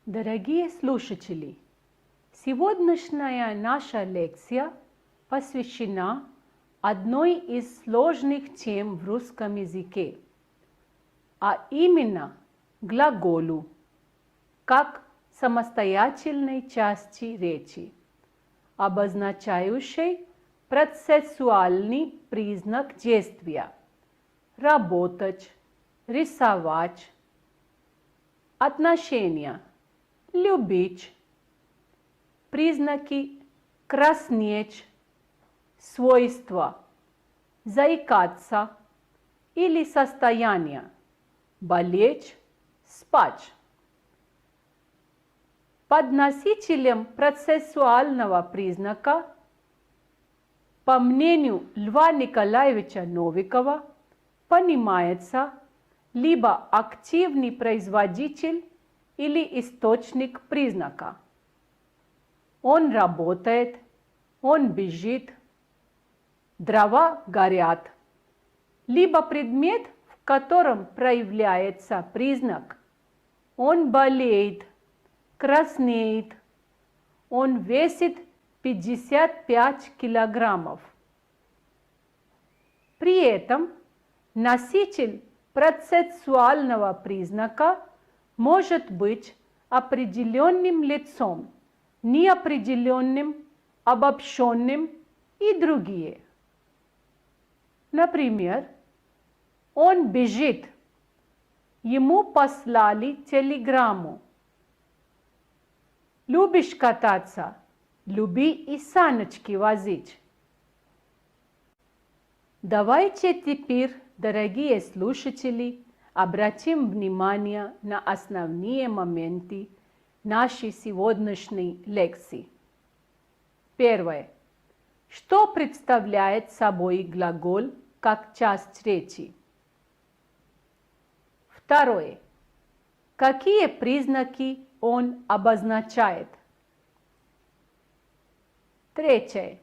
Дорогие слушатели, сегодняшняя наша лекция посвящена одной из сложных тем в русском языке, а именно глаголу, как самостоятельной части речи, обозначающей процессуальный признак действия – работать, рисовать, отношения, любить, признаки краснеть, свойства, заикаться или состояние, болеть, спать. Под носителем процессуального признака, по мнению Льва Николаевича Новикова, понимается либо активный производитель или источник признака. Он работает, он бежит, дрова горят. Либо предмет, в котором проявляется признак. Он болеет, краснеет, он весит 55 килограммов. При этом носитель процессуального признака может быть определенным лицом, неопределенным, обобщенным и другие. Например, он бежит, ему послали телеграмму. Любишь кататься? Люби и саночки возить. Давайте теперь, дорогие слушатели, обратим внимание на основные моменты нашей сегодняшней лекции. Первое. Что представляет собой глагол как часть речи? Второе. Какие признаки он обозначает? Третье.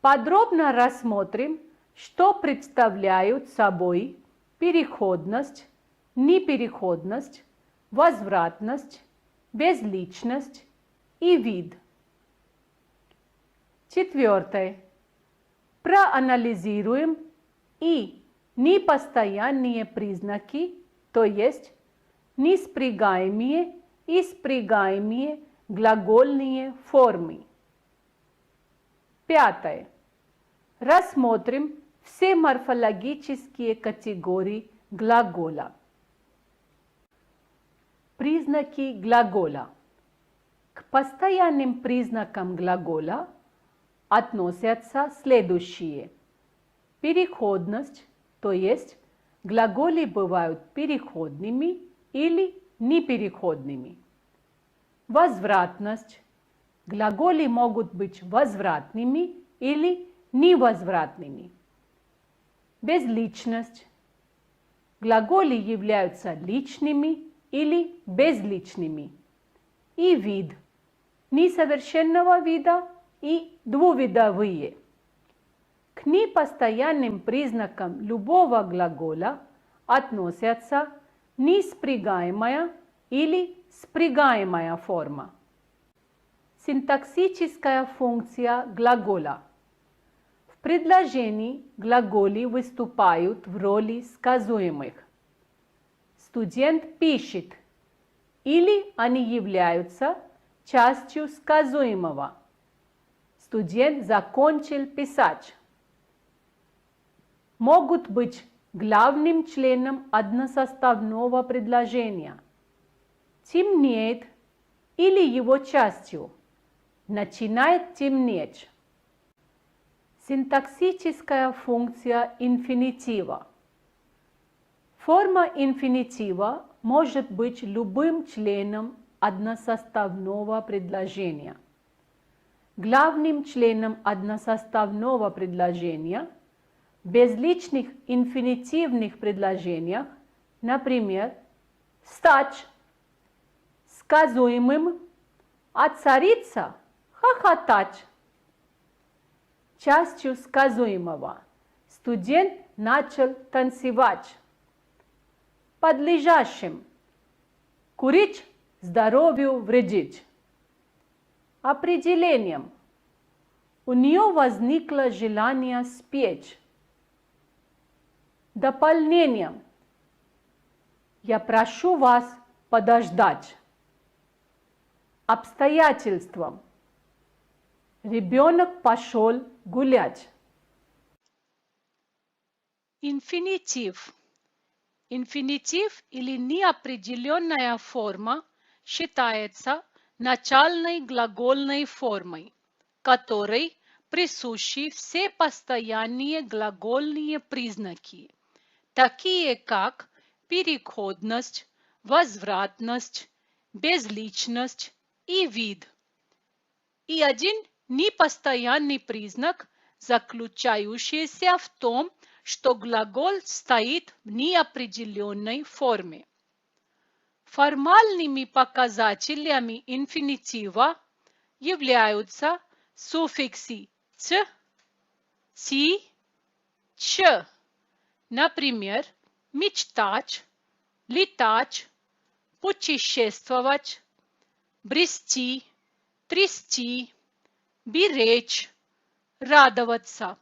Подробно рассмотрим, что представляют собой переходность, непереходность, возвратность, безличность и вид. Четвертое. Проанализируем и непостоянные признаки, то есть неспрягаемые и спрягаемые глагольные формы. Пятое. Рассмотрим все морфологические категории глагола. Признаки глагола. К постоянным признакам глагола относятся следующие. Переходность, то есть глаголы бывают переходными или непереходными. Возвратность. Глаголы могут быть возвратными или невозвратными. Безличность. Глаголы являются личными или безличными. И вид. Несовершенного вида и двувидовые. К непостоянным признакам любого глагола относятся неспрягаемая или спрягаемая форма. Синтаксическая функция глагола. В предложении глаголы выступают в роли сказуемых. Студент пишет, или они являются частью сказуемого. Студент закончил писать. Могут быть главным членом односоставного предложения. Темнеет или его частью. Начинает темнеть. Синтаксическая функция инфинитива. Форма инфинитива может быть любым членом односоставного предложения. Главным членом односоставного предложения в безличных инфинитивных предложениях, например, встать, сказуемым, а царица хохотать. Частью сказуемого студент начал танцевать. Подлежащим курить здоровью вредить. Определением. У нее возникло желание спеть. Дополнением. Я прошу вас подождать. Обстоятельством. Ребенок пошел гулять. Инфинитив. Инфинитив или неопределенная форма считается начальной глагольной формой, которой присущи все постоянные глагольные признаки, такие как переходность, возвратность, безличность и вид. И один непостоянный признак, заключающийся в том, что глагол стоит в неопределенной форме. Формальными показателями инфинитива являются суффиксы «ц», «ти», «ч». Например, мечтать, летать, путешествовать, брести, трясти, беречь, радоваться.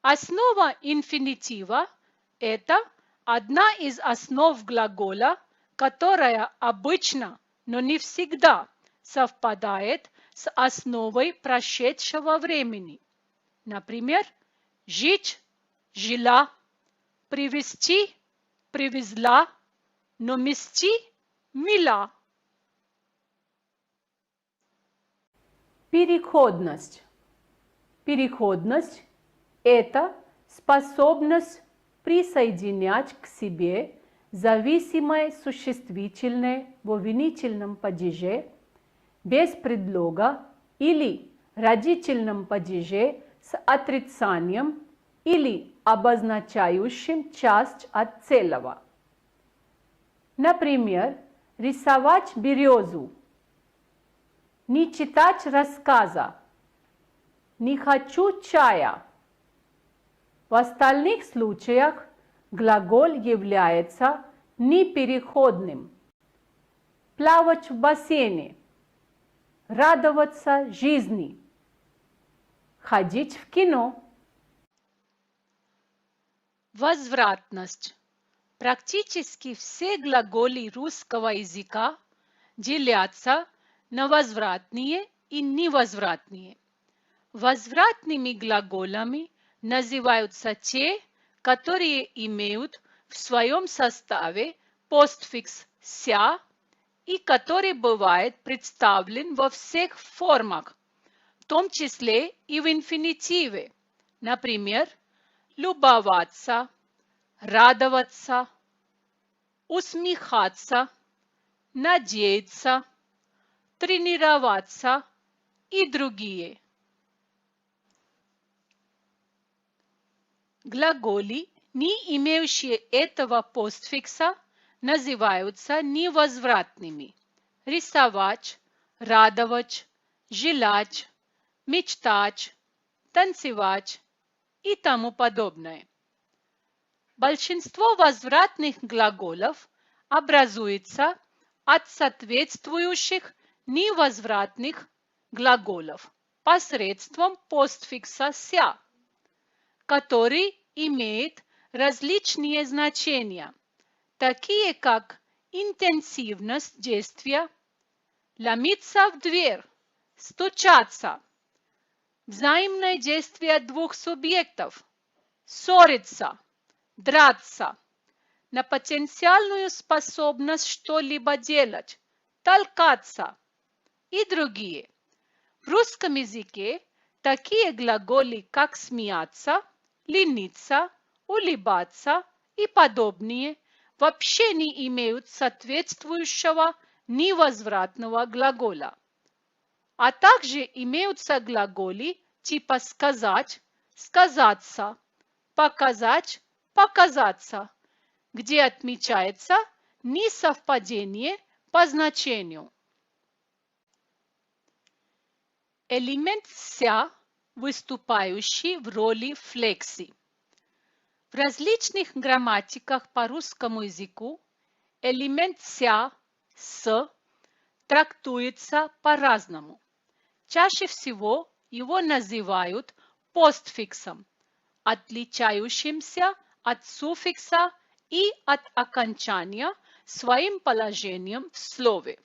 Основа инфинитива – это одна из основ глагола, которая обычно, но не всегда совпадает с основой прошедшего времени. Например, жить – жила, привезти – привезла, но мести – мила. Переходность. Переходность – это способность присоединять к себе зависимое существительное в обвинительном падеже без предлога или родительном падеже с отрицанием или обозначающим часть от целого. Например, рисовать березу, не читать рассказа, не хочу чая. В остальных случаях глагол является непереходным. Плавать в бассейне, радоваться жизни, ходить в кино. Возвратность. Практически все глаголы русского языка делятся на возвратные и невозвратные. Возвратными глаголами называются те, которые имеют в своем составе постфикс «ся» и который бывает представлен во всех формах, в том числе и в инфинитиве. Например, любоваться, радоваться, усмехаться, надеяться, тренироваться и другие. Глаголы, не имеющие этого постфикса, называются невозвратными. Рисовать, радовать, желать, мечтать, танцевать и тому подобное. Большинство возвратных глаголов образуется от соответствующих невозвратных глаголов посредством постфикса «ся», который имеет различные значения, такие как интенсивность действия, ломиться в дверь, стучаться, взаимное действие двух субъектов, ссориться, драться, на потенциальную способность что-либо делать, толкаться и другие. В русском языке такие глаголы, как смеяться, лениться, улыбаться и подобные, вообще не имеют соответствующего невозвратного глагола. А также имеются глаголы типа сказать, сказаться, показать, показаться, где отмечается несовпадение по значению. Элемент «ся», выступающий в роли флекси. В различных грамматиках по русскому языку элемент «ся» «с» трактуется по-разному. Чаще всего его называют постфиксом, отличающимся от суффикса и от окончания своим положением в слове.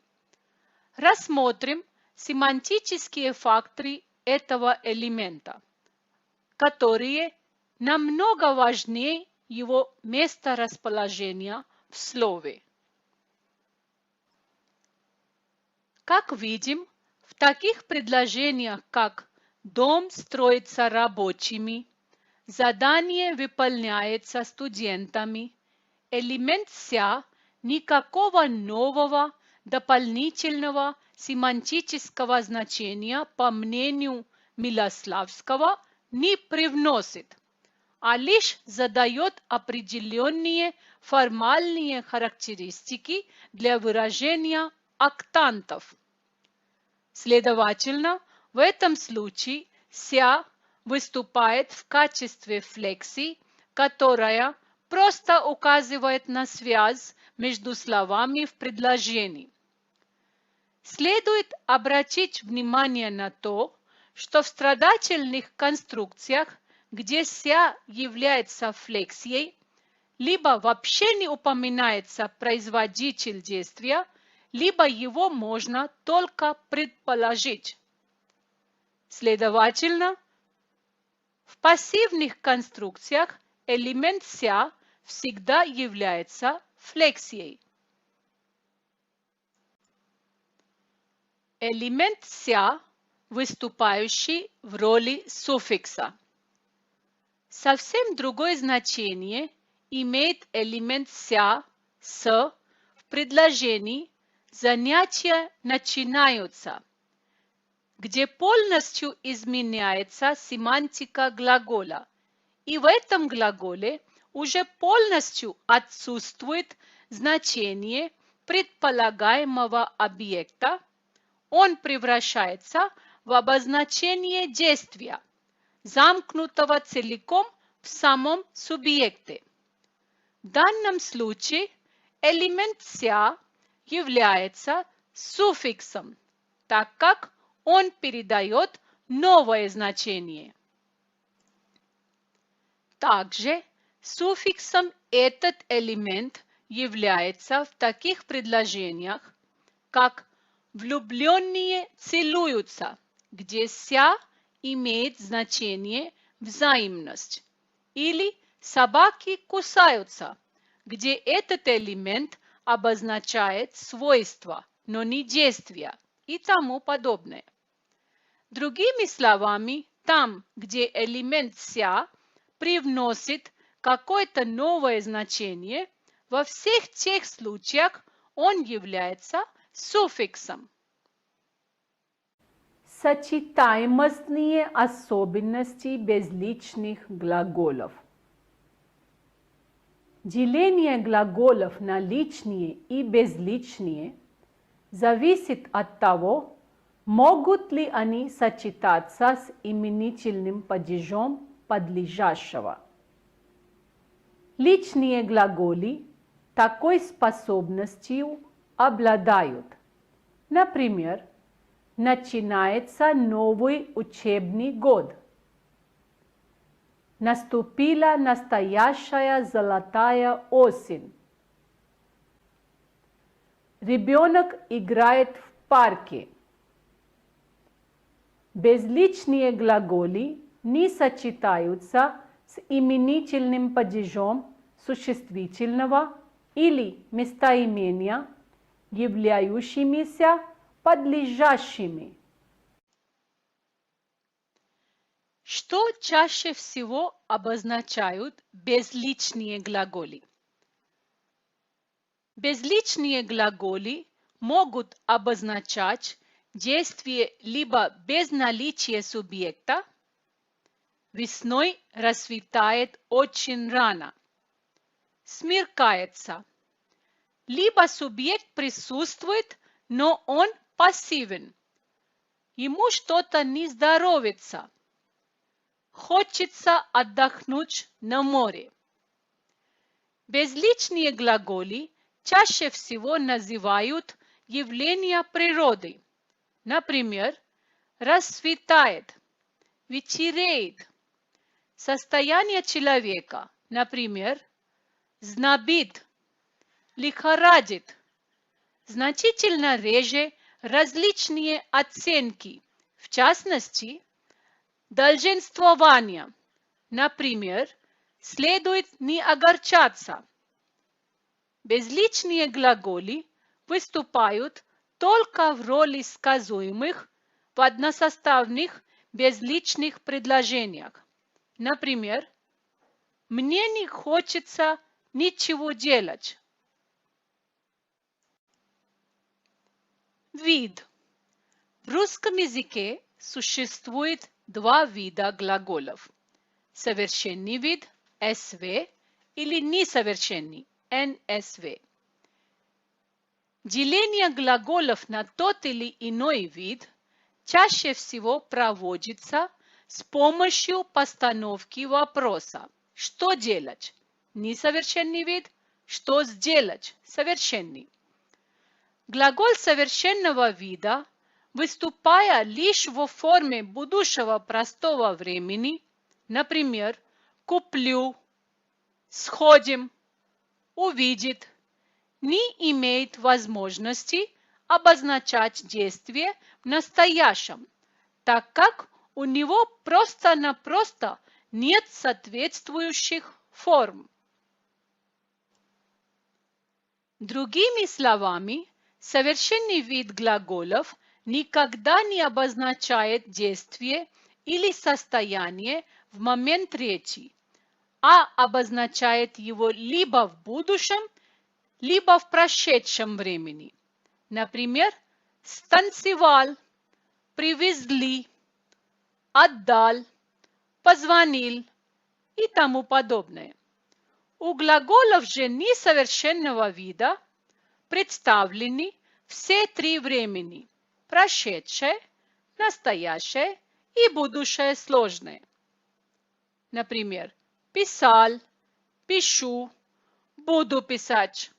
Рассмотрим семантические факторы этого элемента, которые намного важнее его месторасположения в слове. Как видим, в таких предложениях, как «дом строится рабочими», «задание выполняется студентами», элемент «ся» никакого нового дополнительного семантического значения, по мнению Милославского, не привносит, а лишь задает определенные формальные характеристики для выражения октантов. Следовательно, в этом случае «ся» выступает в качестве флексии, которая просто указывает на связь между словами в предложении. Следует обратить внимание на то, что в страдательных конструкциях, где «ся» является флексией, либо вообще не упоминается производитель действия, либо его можно только предположить. Следовательно, в пассивных конструкциях элемент «ся» всегда является флексией. Элемент «ся», выступающий в роли суффикса. Совсем другое значение имеет элемент «ся» «с» в предложении «занятия начинаются», где полностью изменяется семантика глагола, и в этом глаголе уже полностью отсутствует значение предполагаемого объекта, он превращается в обозначение действия, замкнутого целиком в самом субъекте. В данном случае элемент «ся» является суффиксом, так как он передает новое значение. Также суффиксом этот элемент является в таких предложениях, как «влюбленные целуются», где «ся» имеет значение «взаимность», или «собаки кусаются», где этот элемент обозначает свойства, но не действия и тому подобное. Другими словами, там, где элемент «ся» привносит какое-то новое значение, во всех тех случаях он является суффиксом. Сочетаемостные особенности безличных глаголов. Деление глаголов на личные и безличные зависит от того, могут ли они сочетаться с именительным падежом подлежащего. Личные глаголы такой способностью обладают. Например, начинается новый учебный год. Наступила настоящая золотая осень. Ребенок играет в парке. Безличные глаголы не сочетаются с именительным падежом существительного или местоимения, являющимися подлежащими. Что чаще всего обозначают безличные глаголы? Безличные глаголы могут обозначать действие либо без наличия субъекта, весной расцветает очень рано, смеркается, либо субъект присутствует, но он пассивен, ему что-то не здоровится, хочется отдохнуть на море. Безличные глаголы чаще всего называют явления природы. Например, расцветает, вечереет. Состояние человека, например, знобит, лихорадит. Значительно реже различные оценки, в частности, долженствования. Например, следует не огорчаться. Безличные глаголы выступают только в роли сказуемых в односоставных безличных предложениях. Например, мне не хочется ничего делать. Вид. В русском языке существует два вида глаголов. Совершенный вид СВ или несовершенный НСВ. Деление глаголов на тот или иной вид чаще всего проводится с помощью постановки вопроса. Что делать? Несовершенный вид. Что сделать? Совершенный. Глагол совершенного вида, выступая лишь во форме будущего простого времени, например, куплю, сходим, увидит, не имеет возможности обозначать действие в настоящем, так как у него просто-напросто нет соответствующих форм. Другими словами, совершенный вид глаголов никогда не обозначает действие или состояние в момент речи, а обозначает его либо в будущем, либо в прошедшем времени. Например, станцевал, привезли, отдал, позвонил и тому подобное. У глаголов же несовершенного вида представлены все три времени – прошедшее, настоящее и будущее сложное. Например, писал, пишу, буду писать.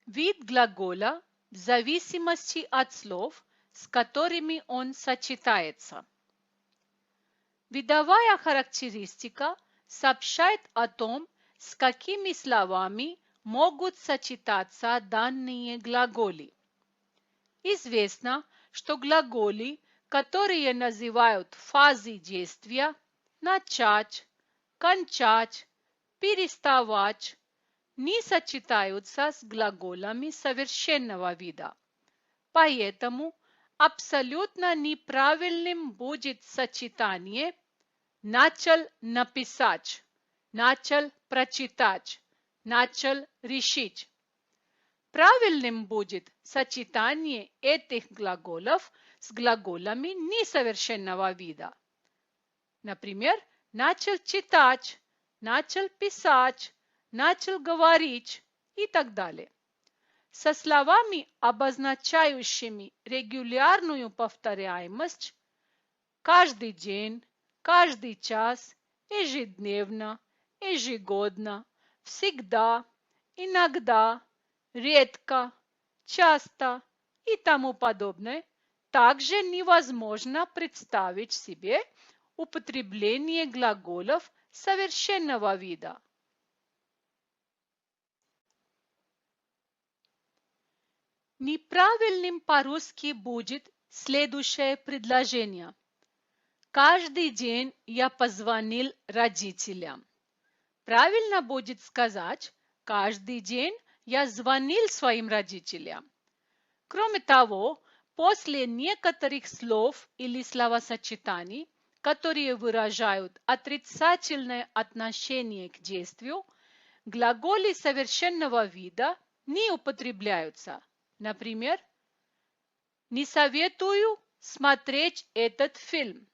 Вид глагола в зависимости от слов, с которыми он сочетается. Видовая характеристика сообщает о том, с какими словами могут сочетаться данные глаголы. Известно, что глаголы, которые называют фазы действия, начать, кончать, переставать, не сочетаются с глаголами совершенного вида. Поэтому абсолютно неправильным будет сочетание начал написать, начал прочитать, начал решить. Правильным будет сочетание этих глаголов с глаголами несовершенного вида. Например, начал читать, начал писать, начал говорить и так далее. Со словами, обозначающими регулярную повторяемость, каждый день, каждый час, ежедневно, ежегодно, всегда, иногда, редко, часто и тому подобное, также невозможно представить себе употребление глаголов совершенного вида. Неправильным по-русски будет следующее предложение. Каждый день я позвонил родителям. Правильно будет сказать, каждый день я звонил своим родителям. Кроме того, после некоторых слов или словосочетаний, которые выражают отрицательное отношение к действию, глаголы совершенного вида не употребляются. Например, не советую смотреть этот фильм.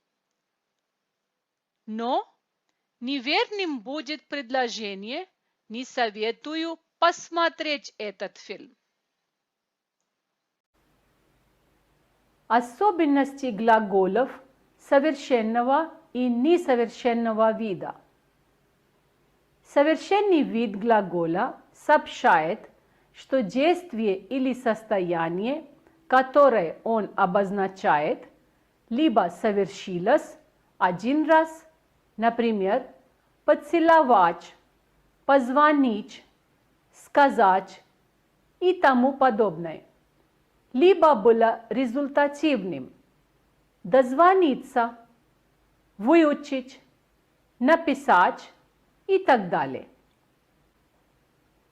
Но неверным будет предложение «не советую посмотреть этот фильм». Особенности глаголов совершенного и несовершенного вида. Совершенный вид глагола сообщает, что действие или состояние, которое он обозначает, либо совершилось один раз, например, поцеловать, позвонить, сказать и тому подобное, либо было результативным, дозвониться, выучить, написать и так далее.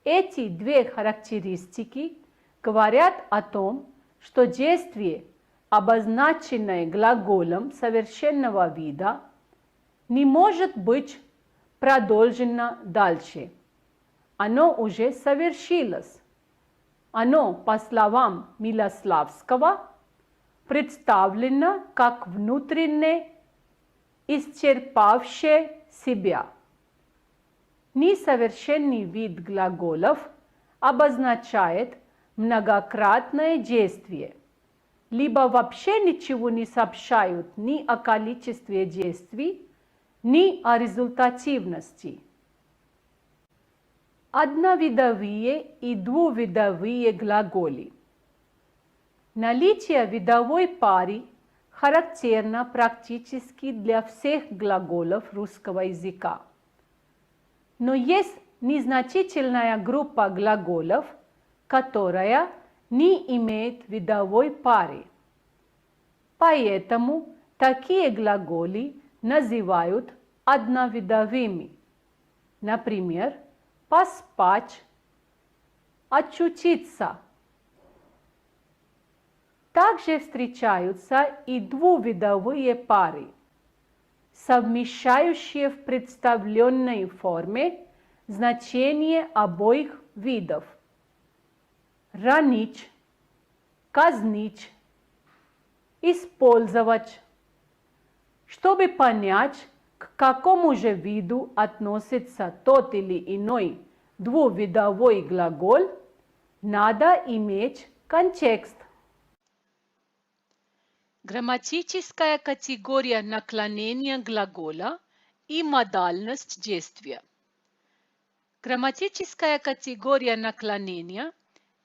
Эти две характеристики говорят о том, что действие, обозначенное глаголом совершенного вида, не может быть продолжено дальше. Оно уже совершилось. Оно, по словам Милославского, представлено как внутренне исчерпавшее себя. Несовершенный вид глаголов обозначает многократное действие, либо вообще ничего не сообщают ни о количестве действий, ни о результативности. Одновидовые и двувидовые глаголы. Наличие видовой пары характерно практически для всех глаголов русского языка. Но есть незначительная группа глаголов, которая не имеет видовой пары. Поэтому такие глаголы называют одновидовыми. Например, поспать, очутиться. Также встречаются и двувидовые пары, совмещающие в представленной форме значение обоих видов. Ранить, казнить, использовать. Чтобы понять, к какому же виду относится тот или иной двувидовой глагол, надо иметь контекст. Грамматическая категория наклонения глагола и модальность действия. Грамматическая категория наклонения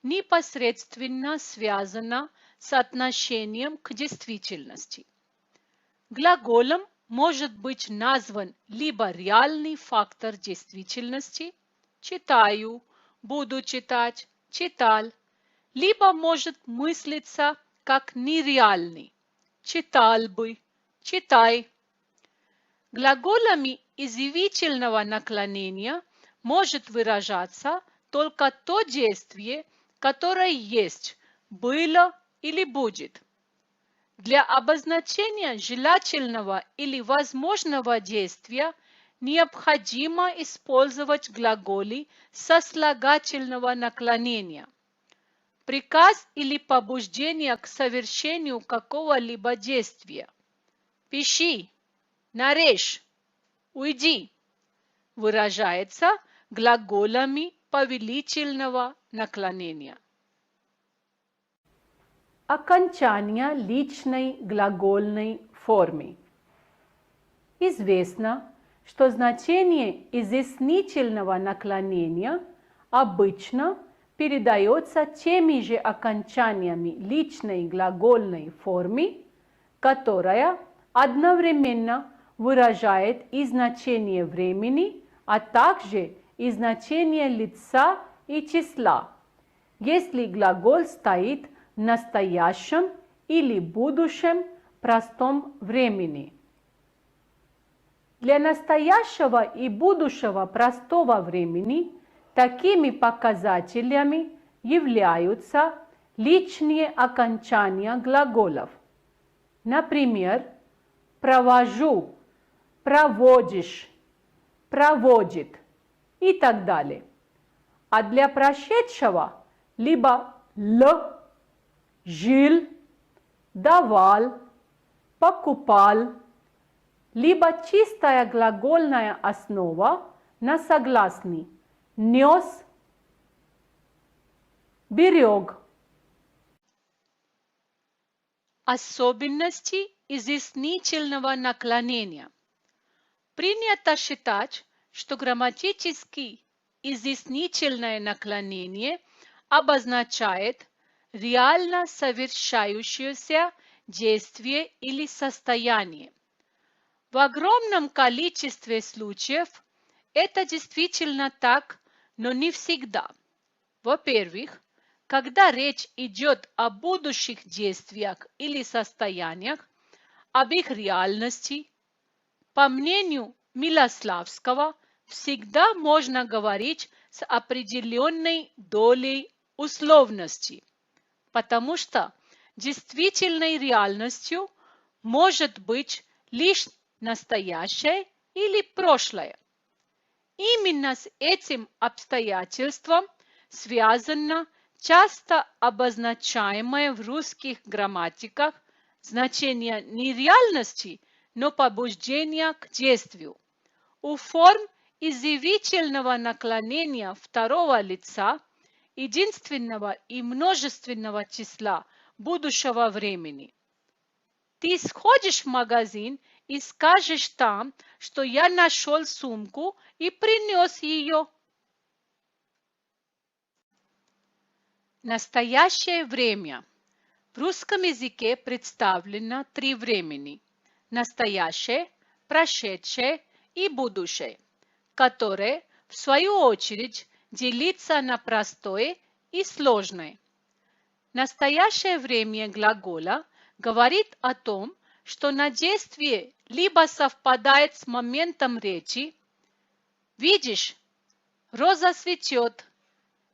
непосредственно связана с отношением к действительности. Глаголом может быть назван либо реальный фактор действительности – читаю, буду читать, читал, либо может мыслиться как нереальный – читал бы, читай. Глаголами изъявительного наклонения может выражаться только то действие, которое есть, было или будет. Для обозначения желательного или возможного действия необходимо использовать глаголы сослагательного наклонения. Приказ или побуждение к совершению какого-либо действия. Пиши, нарежь, уйди выражается глаголами повелительного наклонения. Окончание личной глагольной формы. Известно, что значение изъяснительного наклонения обычно передается теми же окончаниями личной глагольной формы, которая одновременно выражает и значение времени, а также и значение лица и числа, если глагол стоит в настоящем или будущем простом времени. Для настоящего и будущего простого времени такими показателями являются личные окончания глаголов. Например, провожу, проводишь, проводит и так далее. а для прошедшего либо «л», «жил», «давал», «покупал», либо чистая глагольная основа на согласный «нес», «берег». Особенности изъяснительного наклонения. Принято считать, что грамматически изъяснительное наклонение обозначает реально совершающееся действие или состояние. В огромном количестве случаев это действительно так, но не всегда. Во-первых, когда речь идет о будущих действиях или состояниях, об их реальности, по мнению Милославского, всегда можно говорить с определенной долей условности, потому что действительной реальностью может быть лишь настоящее или прошлое. Именно с этим обстоятельством связано часто обозначаемое в русских грамматиках значение не реальности, но побуждения к действию. У форм изъявительного наклонения второго лица, единственного и множественного числа будущего времени. Ты сходишь в магазин и скажешь там, что я нашел сумку и принес ее. Настоящее время. В русском языке представлено три времени: настоящее, прошедшее и будущее, которые, в свою очередь, делятся на простое и сложное. Настоящее время глагола говорит о том, что на действие либо совпадает с моментом речи, видишь, роза цветет,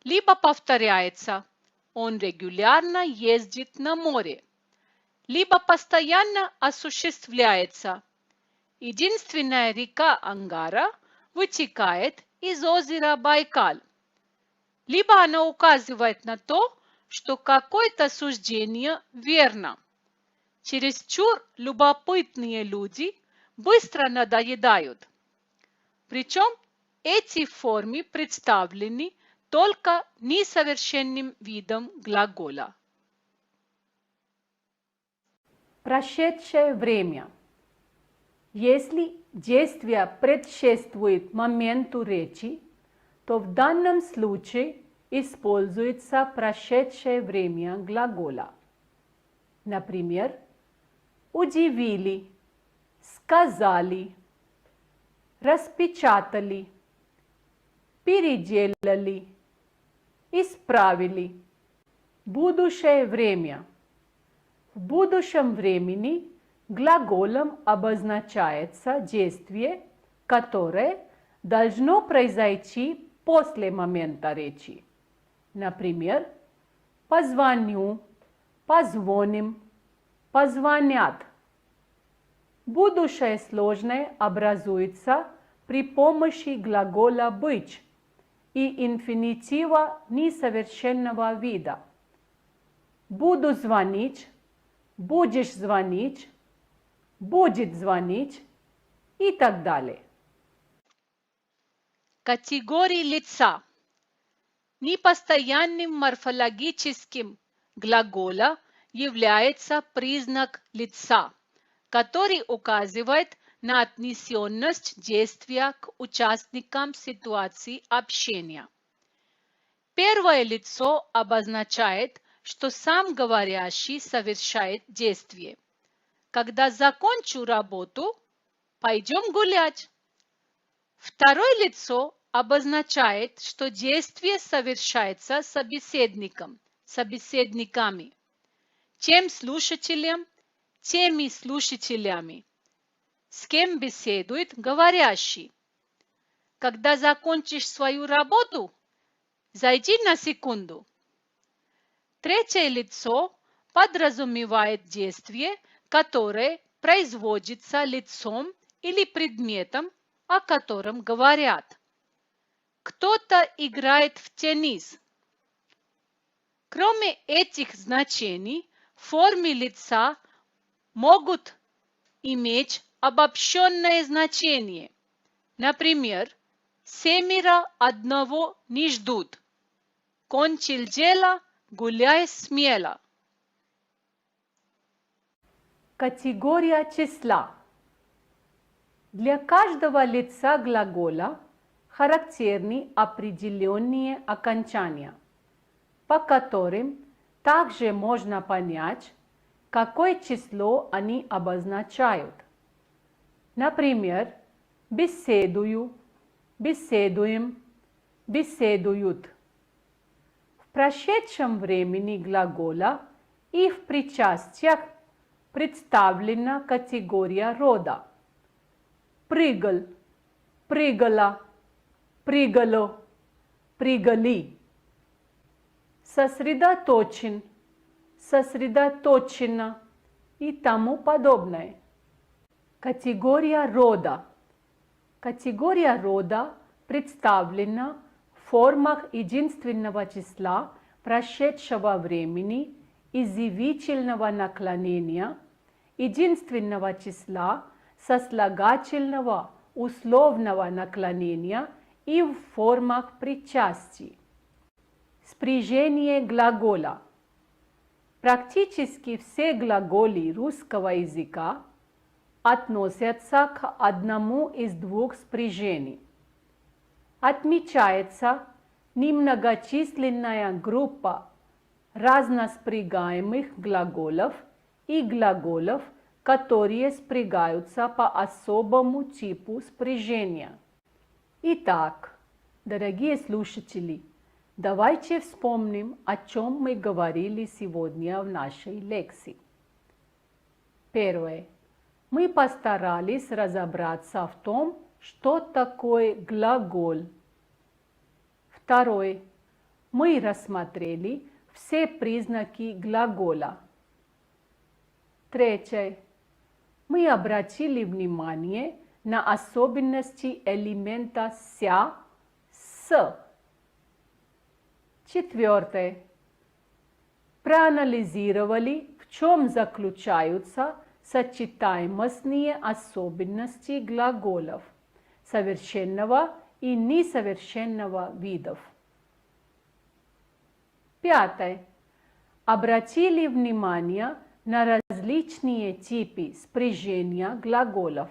либо повторяется, он регулярно ездит на море, либо постоянно осуществляется. Единственная река Ангара вытекает из озера Байкал. Либо она указывает на то, что какое-то суждение верно. Чересчур любопытные люди быстро надоедают. Причем эти формы представлены только несовершенным видом глагола. Прошедшее время. Если действие предшествует моменту речи, то в данном случае используется прошедшее время глагола. Например, удивили, сказали, распечатали, переделали, исправили. Будущее время. В будущем времени глаголом обозначается действие, которое должно произойти после момента речи. Например, позвоню, позвоним, позвонят. Будущее сложное образуется при помощи глагола «быть» и инфинитива несовершенного вида. Буду звонить, будешь звонить, будет звонить и так далее. Категории лица. Непостоянным морфологическим глагола является признак лица, который указывает на отнесенность действия к участникам ситуации общения. Первое лицо обозначает, что сам говорящий совершает действие. Когда закончу работу, пойдем гулять. Второе лицо обозначает, что действие совершается собеседником, собеседниками, тем слушателем, теми слушателями, с кем беседует говорящий. Когда закончишь свою работу, зайди на секунду. Третье лицо подразумевает действие, которое производится лицом или предметом, о котором говорят. кто-то играет в теннис. Кроме этих значений, в форме лица могут иметь обобщенное значение. Например, семеро одного не ждут. Кончил дело, гуляй смело. Категория числа. Для каждого лица глагола характерны определенные окончания, по которым также можно понять, какое число они обозначают. Например, беседую, беседуем, беседуют. В прошедшем времени глагола и в причастиях представлена категория рода. Прыгал, прыгала, прыгало, прыгали. Сосредоточен, сосредоточено и тому подобное. Категория рода. Категория рода представлена в формах единственного числа прошедшего времени, изъявительного наклонения, единственного числа сослагательного условного наклонения и в формах причастий. Спряжение глагола. Практически все глаголы русского языка относятся к одному из двух спряжений. Отмечается немногочисленная группа разноспрягаемых глаголов и глаголов, которые спрягаются по особому типу спряжения. Итак, дорогие слушатели, давайте вспомним, о чем мы говорили сегодня в нашей лекции. Первое. Мы постарались разобраться в том, что такое глагол. Второе. Мы рассмотрели все признаки глагола. Третье. Мы обратили внимание на особенности элемента «ся», «с». Четвертое. Проанализировали, в чем заключаются сочетаемостные особенности глаголов совершенного и несовершенного видов. Пятое. Обратили внимание на различные типы спряжения глаголов.